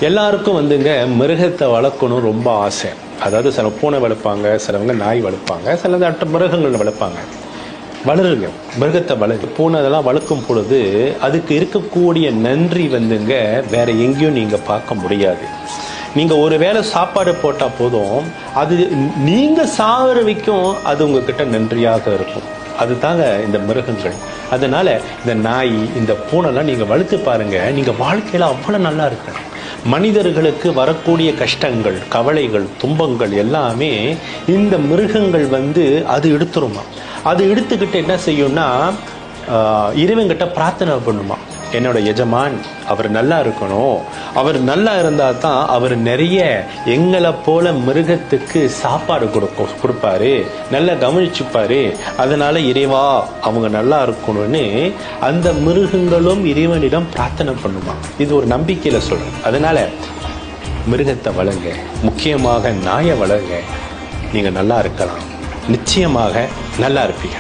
எல்லாருக்கும் வந்துங்க மிருகத்தை வளர்க்கணும் ரொம்ப ஆசை. அதாவது சில பூனை வளர்ப்பாங்க, சிலவங்க நாய் வளர்ப்பாங்க, சில மிருகங்கள் வளர்ப்பாங்க. வளருங்க, மிருகத்தை வளரு. பூனை அதெல்லாம் வளர்க்கும் பொழுது அதுக்கு இருக்கக்கூடிய நன்றி வந்துங்க வேற எங்கேயும் நீங்க பார்க்க முடியாது. நீங்க ஒரு வேளை சாப்பாடு போட்டா போதும், அது நீங்க சாவர வரைக்கும் அது உங்ககிட்ட நன்றியாக இருக்கும். அதுதாங்க இந்த மிருகங்கள். அதனால இந்த நாய், இந்த பூனைலாம் நீங்க வளர்த்து பாருங்க, நீங்க வாழ்க்கையில அவ்வளவு நல்லா இருக்கணும். மனிதர்களுக்கு வரக்கூடிய கஷ்டங்கள், கவலைகள், துன்பங்கள் எல்லாமே இந்த மிருகங்கள் அது எடுத்துருமா. அது எடுத்துக்கிட்டு என்ன செய்யும்னா இறைவன்கிட்ட பிரார்த்தனை பண்ணுமா, என்னோட எஜமான் அவர் நல்லா இருக்கணும், அவர் நல்லா இருந்தா தான் அவர் நிறைய எங்களை போல மிருகத்துக்கு சாப்பாடு கொடுப்பாரு, நல்லா கவனிச்சுப்பாரு, அதனால இறைவா அவங்க நல்லா இருக்கணும்னு அந்த மிருகங்களும் இறைவனிடம் பிரார்த்தனை பண்ணுமா. இது ஒரு நம்பிக்கையில சொல்றேன். அதனால மிருகத்தை வளங்க, முக்கியமாக நாயை வளங்க. நீங்க நல்லா இருக்கலாம், நிச்சயமாக நல்லா இருப்பீங்க.